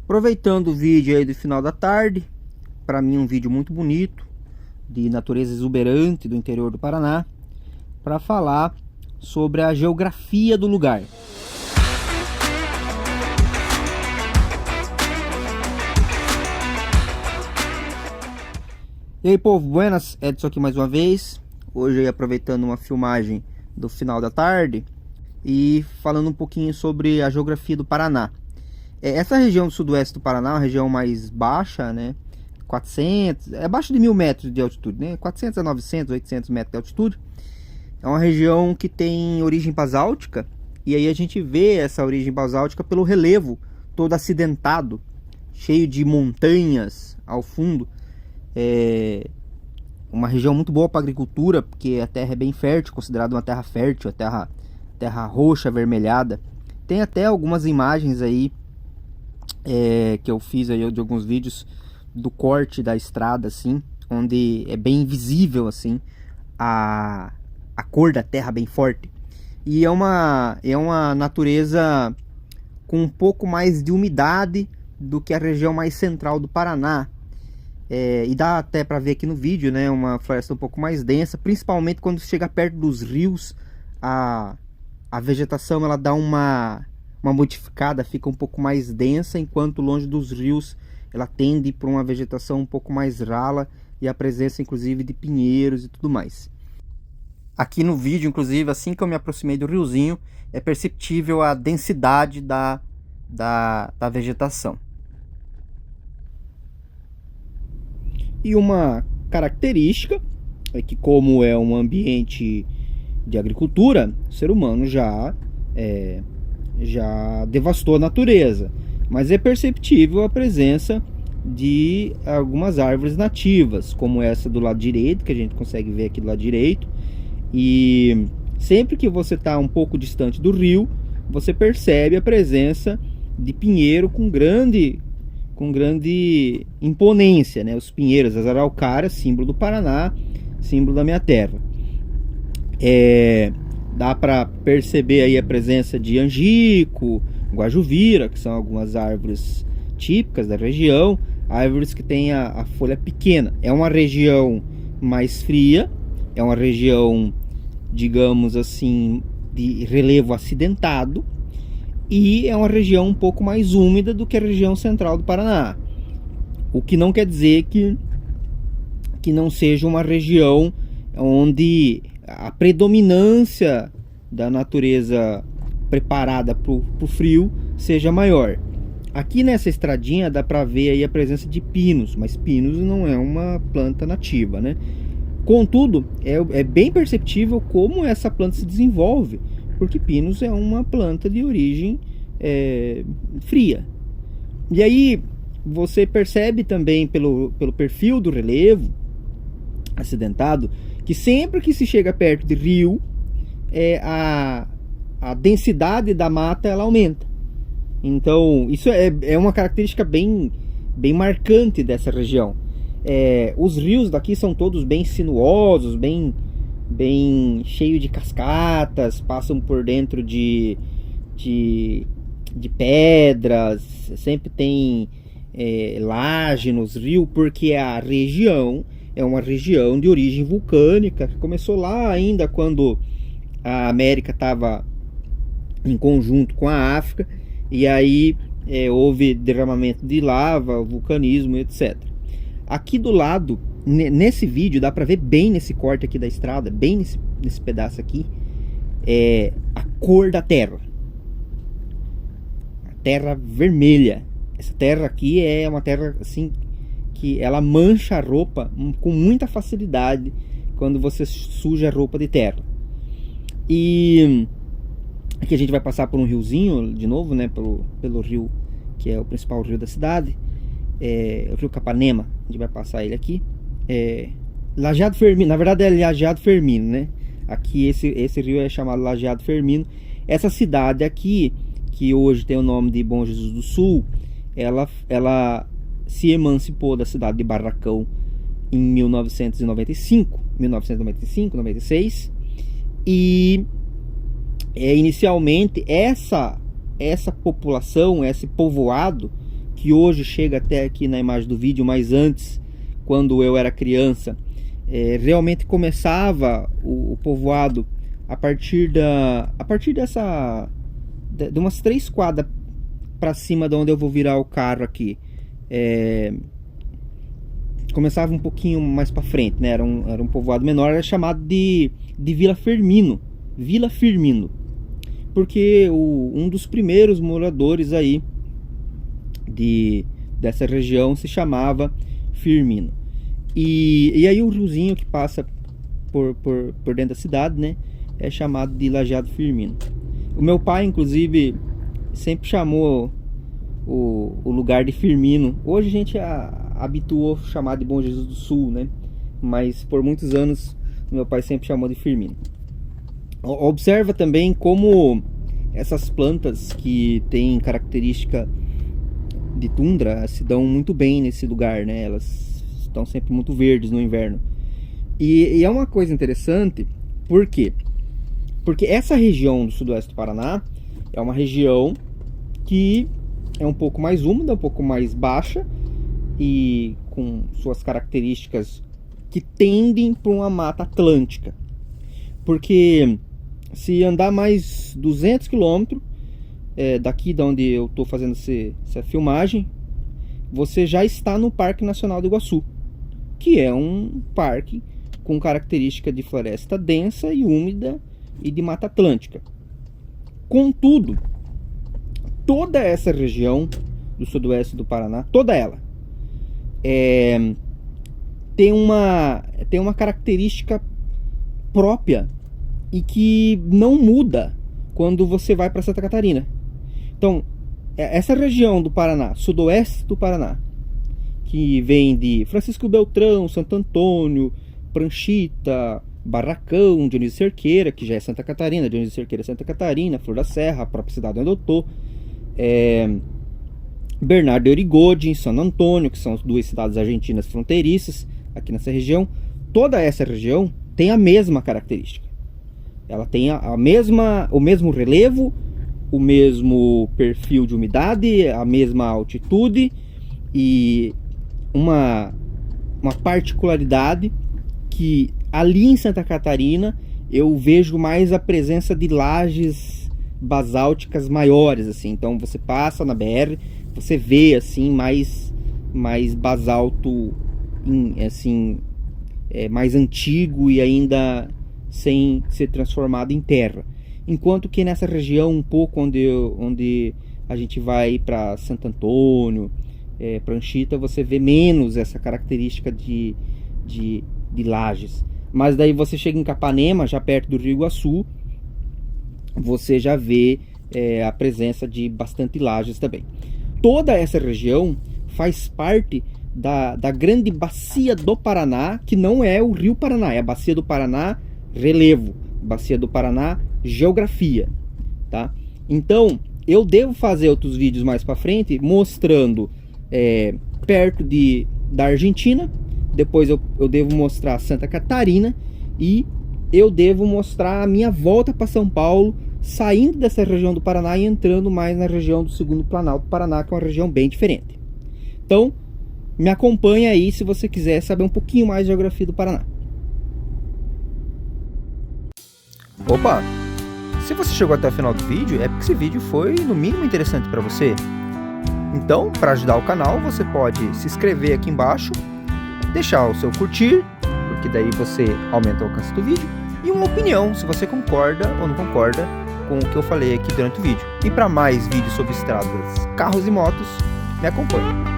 Aproveitando o vídeo aí do final da tarde, para mim um vídeo muito bonito, de natureza exuberante do interior do Paraná, para falar sobre a geografia do lugar. E aí, povo, buenas, Edson aqui mais uma vez. Hoje aí aproveitando uma filmagem do final da tarde e falando um pouquinho sobre a geografia do Paraná. Essa região do sudoeste do Paraná é uma região mais baixa, né? 400, é abaixo de 1000 metros de altitude, né? 400 a 900, 800 metros de altitude. É uma região que tem origem basáltica, e aí a gente vê essa origem basáltica pelo relevo todo acidentado, cheio de montanhas ao fundo. É uma região muito boa para agricultura, porque a terra é bem fértil, considerada uma terra fértil, a terra roxa, avermelhada. Tem até algumas imagens aí que eu fiz aí de alguns vídeos do corte da estrada, assim, onde é bem visível assim a cor da terra bem forte. E é uma natureza com um pouco mais de umidade do que a região mais central do Paraná. E dá até para ver aqui no vídeo, né, uma floresta um pouco mais densa, principalmente quando chega perto dos rios. A vegetação ela dá uma modificada, fica um pouco mais densa, enquanto longe dos rios ela tende para uma vegetação um pouco mais rala e a presença inclusive de pinheiros e tudo mais. Aqui no vídeo, inclusive, assim que eu me aproximei do riozinho, é perceptível a densidade da vegetação. E uma característica é que, como é um ambiente de agricultura, o ser humano já devastou a natureza, mas é perceptível a presença de algumas árvores nativas, como essa do lado direito, que a gente consegue ver aqui do lado direito. E sempre que você está um pouco distante do rio, você percebe a presença de pinheiro com grande imponência, né? Os pinheiros, as araucárias, símbolo do Paraná, símbolo da minha terra. Dá para perceber aí a presença de angico, guajuvira, que são algumas árvores típicas da região, árvores que têm a folha pequena. É uma região mais fria, é uma região, digamos assim, de relevo acidentado, e é uma região um pouco mais úmida do que a região central do Paraná. O que não quer dizer que não seja uma região onde a predominância da natureza preparada para o frio seja maior. Aqui nessa estradinha dá para ver aí a presença de pinos, mas pinos não é uma planta nativa, né? Contudo, é bem perceptível como essa planta se desenvolve, porque pinos é uma planta de origem fria. E aí você percebe também pelo perfil do relevo acidentado que sempre que se chega perto de rio, a densidade da mata ela aumenta. Então isso é uma característica bem marcante dessa região. Os rios daqui são todos bem sinuosos, bem cheio de cascatas, passam por dentro de pedras, sempre tem laje nos rios, porque a região é uma região de origem vulcânica, que começou lá ainda quando a América estava em conjunto com a África, e aí houve derramamento de lava, vulcanismo, etc. Aqui do lado, nesse vídeo, dá para ver bem nesse corte aqui da estrada, bem nesse pedaço aqui, a cor da terra. A terra vermelha. Essa terra aqui é uma terra assim que ela mancha a roupa com muita facilidade quando você suja a roupa de terra. E aqui a gente vai passar por um riozinho de novo, né, pelo rio que é o principal rio da cidade, o rio Capanema. A gente vai passar ele aqui. Lajeado Firmino, na verdade é Lajeado Firmino, né? Aqui esse rio é chamado Lajeado Firmino. Essa cidade aqui, que hoje tem o nome de Bom Jesus do Sul, ela se emancipou da cidade de Barracão em 1995, 96, e inicialmente essa população, esse povoado que hoje chega até aqui na imagem do vídeo, mas antes, quando eu era criança, realmente começava o povoado a partir dessa de umas 3 quadras para cima de onde eu vou virar o carro aqui. Começava um pouquinho mais para frente, né? Era um povoado menor, era chamado de Vila Firmino, porque um dos primeiros moradores aí dessa região se chamava Firmino. E aí o riozinho que passa por dentro da cidade, né, é chamado de Lajeado Firmino. O meu pai, inclusive, sempre chamou o lugar de Firmino. Hoje a gente habituou a chamar de Bom Jesus do Sul, né? Mas por muitos anos meu pai sempre chamou de Firmino. Observa também como essas plantas que têm característica de tundra se dão muito bem nesse lugar, né? Elas estão sempre muito verdes no inverno. E é uma coisa interessante, por quê? Porque essa região do sudoeste do Paraná é uma região que é um pouco mais úmida, um pouco mais baixa e com suas características que tendem para uma mata atlântica. Porque se andar mais 200 km daqui de onde eu estou fazendo essa filmagem, você já está no Parque Nacional do Iguaçu, que é um parque com característica de floresta densa e úmida e de mata atlântica. Contudo, toda essa região do sudoeste do Paraná, toda ela, tem uma característica própria e que não muda quando você vai para Santa Catarina. Então, essa região do Paraná, sudoeste do Paraná, que vem de Francisco Beltrão, Santo Antônio, Pranchita, Barracão, Dionísio Cerqueira, que já é Santa Catarina, Dionísio Cerqueira é Santa Catarina, Flor da Serra, a própria cidade onde eu estou, Bernardo de Origode, em San Antônio, que são as 2 cidades argentinas fronteiriças aqui nessa região. Toda essa região tem a mesma característica. Ela tem o mesmo relevo, o mesmo perfil de umidade, a mesma altitude e uma particularidade que ali em Santa Catarina eu vejo mais a presença de lajes basálticas maiores, assim. Então você passa na BR, você vê assim mais basalto assim, mais antigo e ainda sem ser transformado em terra. Enquanto que nessa região um pouco onde a gente vai para Santo Antônio, Pranchita, você vê menos essa característica de lajes. Mas daí você chega em Capanema, já perto do Rio Iguaçu, você já vê a presença de bastante lajes também. Toda essa região faz parte da grande bacia do Paraná, que não é o Rio Paraná, é a bacia do Paraná relevo, bacia do Paraná geografia, tá? Então eu devo fazer outros vídeos mais para frente mostrando perto da Argentina. Depois eu devo mostrar Santa Catarina e eu devo mostrar a minha volta para São Paulo, saindo dessa região do Paraná e entrando mais na região do Segundo Planalto do Paraná, que é uma região bem diferente. Então me acompanha aí se você quiser saber um pouquinho mais de geografia do Paraná. Opa! Se você chegou até o final do vídeo, é porque esse vídeo foi no mínimo interessante para você. Então, para ajudar o canal, você pode se inscrever aqui embaixo, deixar o seu curtir, porque daí você aumenta o alcance do vídeo, e uma opinião, se você concorda ou não concorda com o que eu falei aqui durante o vídeo. E para mais vídeos sobre estradas, carros e motos, me acompanhe.